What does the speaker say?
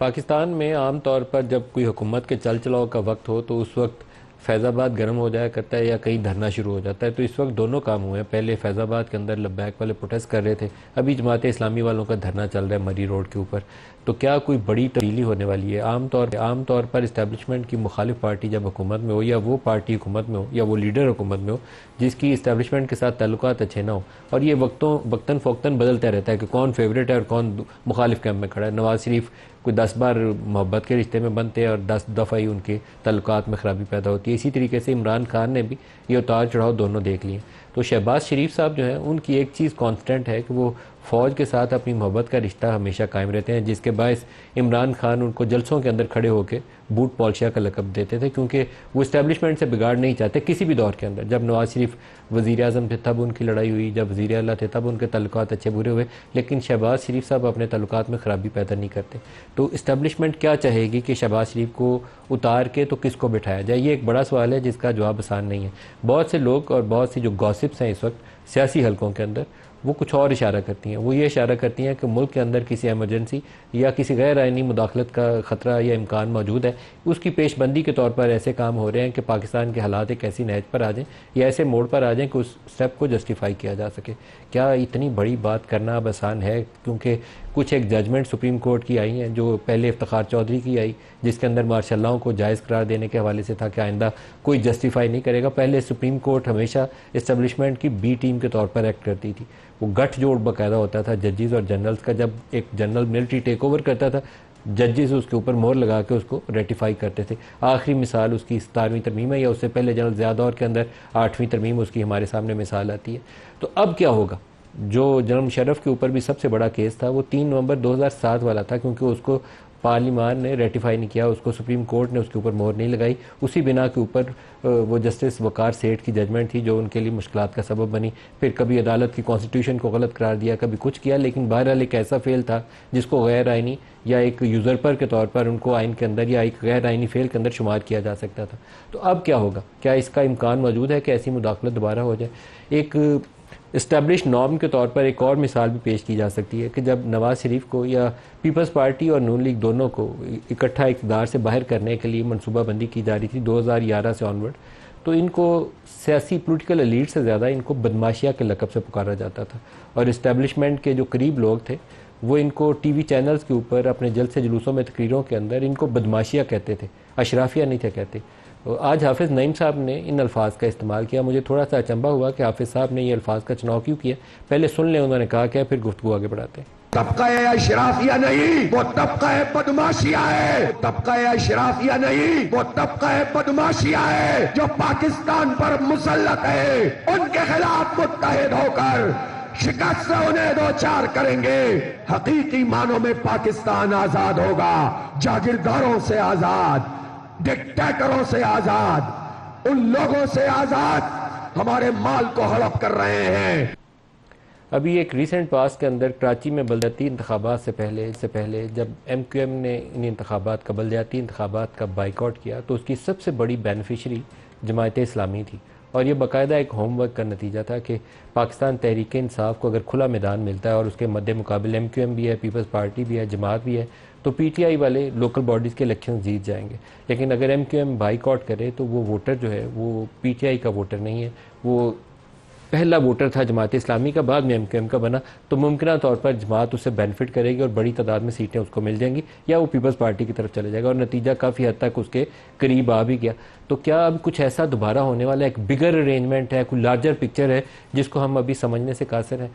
पाकिस्तान में आम तौर पर जब कोई हुकूमत के चल चलाओ का वक्त हो तो उस वक्त फैज़ाबाद गर्म हो जाया करता है या कहीं धरना शुरू हो जाता है। तो इस वक्त दोनों काम हुए हैं। पहले फैज़ाबाद के अंदर लब्बैक वाले प्रोटेस्ट कर रहे थे, अभी जमात इस्लामी वालों का धरना चल रहा है मरी रोड के ऊपर। तो क्या कोई बड़ी तब्दीली होने वाली है? आम तौर पर इस्टेब्लिशमेंट की मुखालिफ पार्टी जब हुकूमत में हो या वो पार्टी हुकूमत में हो या वो लीडर हुकूमत में हो जिसकी इस्टेब्लिशमेंट के साथ ताल्लुकात अच्छे ना हो, और ये वक्तन फ़ोक्तन बदलता रहता है कि कौन फेवरेट है और कौन मुखालिफ कैंप में खड़ा है। नवाज शरीफ कोई 10 बार मोहब्बत के रिश्ते में बनते हैं और 10 दफ़ा ही उनके ताल्लुकात में ख़राबी पैदा होती है। इसी तरीके से इमरान खान ने भी ये उतार चढ़ाव दोनों देख लिए। तो शहबाज शरीफ साहब जो हैं उनकी एक चीज़ कांस्टेंट है कि वो फ़ौज के साथ अपनी मोहब्बत का रिश्ता हमेशा कायम रहते हैं, जिसके बायस इमरान खान उनको जलसों के अंदर खड़े होकर बूट पॉलिशिया का लकब देते थे, क्योंकि वो इस्टेब्लिशमेंट से बिगाड़ नहीं चाहते किसी भी दौर के अंदर। जब नवाज शरीफ वज़ीर आज़म थे तब उनकी लड़ाई हुई, जब वज़ीर आला थे तब उनके ताल्लुकात अच्छे बुरे हुए, लेकिन शहबाज शरीफ साहब अपने ताल्लुकात में ख़राबी पैदा नहीं करते। तो इस्टेब्लिशमेंट क्या चाहेगी कि शहबाज शरीफ को उतार के तो किसको बिठाया जाए, ये एक बड़ा सवाल है जिसका जवाब आसान नहीं है। बहुत से लोग और बहुत सी जो गॉसिप्स हैं इस वक्त सियासी हलकों के अंदर, वो कुछ और इशारा करती हैं। वो ये इशारा करती हैं कि मुल्क के अंदर किसी एमरजेंसी या किसी गैर आइनी मुदाखलत का ख़तरा या इम्कान मौजूद है, उसकी पेशबंदी के तौर पर ऐसे काम हो रहे हैं कि पाकिस्तान के हालात एक ऐसी नहज पर आ जाएँ या ऐसे मोड़ पर आ जाएँ कि उस स्टेप को जस्टिफाई किया जा सके। क्या इतनी बड़ी बात करना अब आसान है? क्योंकि कुछ एक जजमेंट सुप्रीम कोर्ट की आई हैं, जो पहले इफ्तिखार चौधरी की आई, जिसके अंदर मार्शल लॉ को जायज़ करार देने के हवाले से था कि आइंदा कोई जस्टिफाई नहीं करेगा। पहले सुप्रीम कोर्ट हमेशा इस्टेब्लिशमेंट की बी टीम के तौर पर एक्ट करती थी। वो गठजोड़ बाकायदा होता था जजेस और जनरल्स का। जब एक जनरल मिलिट्री टेक ओवर करता था, जजेस उसके ऊपर मोहर लगा के उसको रेटिफाई करते थे। आखिरी मिसाल उसकी 17वीं तरमीम है, या उससे पहले जनरल ज़िया दौर के अंदर 8वीं तरमीम उसकी हमारे सामने मिसाल आती है। तो अब क्या होगा? जो जनरल मुशर्रफ के ऊपर भी सबसे बड़ा केस था वो 3 नवंबर 2007 वाला था, क्योंकि उसको पार्लिमान ने रेटिफाई नहीं किया, उसको सुप्रीम कोर्ट ने उसके ऊपर मोहर नहीं लगाई। उसी बिना के ऊपर वो जस्टिस वकार सेठ की जजमेंट थी जो उनके लिए मुश्किलात का सबब बनी। फिर कभी अदालत की कॉन्स्टिट्यूशन को गलत करार दिया, कभी कुछ किया, लेकिन बहरहाल एक ऐसा फेल था जिसको गैर आइनी या एक यूज़रपर के तौर पर उनको आइन के अंदर या एक गैर आइनी फेल के अंदर शुमार किया जा सकता था। तो अब क्या होगा? क्या इसका इम्कान मौजूद है कि ऐसी मुदाखलत दोबारा हो जाए? एक इस्टेब्लिश नॉर्म के तौर पर एक और मिसाल भी पेश की जा सकती है कि जब नवाज शरीफ को या पीपल्स पार्टी और नून लीग दोनों को इकट्ठा इक़्तिदार से बाहर करने के लिए मनसूबाबंदी की जा रही थी 2011 से ऑनवर्ड, तो इनको सियासी पोलिटिकल एलीट से ज़्यादा इनको बदमाशिया के लक़ब से पुकारा जाता था। और इस्टेब्लिशमेंट के जो करीब लोग थे वो इनको टीवी चैनल्स के ऊपर अपने जलसे जुलूसों में तकरीरों के अंदर इनको बदमाशिया कहते थे, अशराफिया नहीं थे कहते। आज हाफिज़ नईम साहब ने इन अल्फाज का इस्तेमाल किया। मुझे थोड़ा सा अचंभा हुआ कि हाफिज़ साहब ने ये अल्फाज का चुनाव क्यों किया। पहले सुन लें उन्होंने कहा क्या, फिर गुफ्तगू आगे बढ़ाते हैं। तबका अशराफिया नहीं, वो तबका बदमाशिया है। तबका अशराफिया नहीं, वो तबका बदमाशिया है जो पाकिस्तान पर मुसल्लत है। उनके खिलाफ मुत्तहिद होकर शिकस्त से उन्हें दो चार करेंगे। हकीकी मानों में पाकिस्तान आजाद होगा, जागीरदारों से आजाद, डिक्टेटरों से आजाद, उन लोगों से आजाद हमारे माल को हड़प कर रहे हैं। अभी एक रीसेंट पास के अंदर कराची में बलदियाती इंतखाबात से पहले जब MQM ने इन इंतखाबात का बलदियाती इंतखाबात का बाइकआउट किया तो उसकी सबसे बड़ी बेनिफिशरी जमात इस्लामी थी। और ये बाकायदा एक होमवर्क का नतीजा था कि पाकिस्तान तहरीक इंसाफ को अगर खुला मैदान मिलता है और उसके मद्दे मुकाबिल MQM भी है, पीपल्स पार्टी भी है, जमात भी है, तो PTI वाले लोकल बॉडीज़ के इलेक्शन जीत जाएंगे। लेकिन अगर MQM बाइकआउट करे तो वो वोटर जो है वो PTI का वोटर नहीं है, वो पहला वोटर था जमात इस्लामी का, बाद में MQM का बना। तो मुमकिन तौर पर जमात उससे बेनिफिट करेगी और बड़ी तादाद में सीटें उसको मिल जाएंगी, या वो पीपल्स पार्टी की तरफ चले जाएगा। और नतीजा काफ़ी हद तक उसके करीब आ भी गया। तो क्या अब कुछ ऐसा दोबारा होने वाला है? एक बिगर अरेंजमेंट है, कोई लार्जर पिक्चर है जिसको हम अभी समझने से कासिर हैं?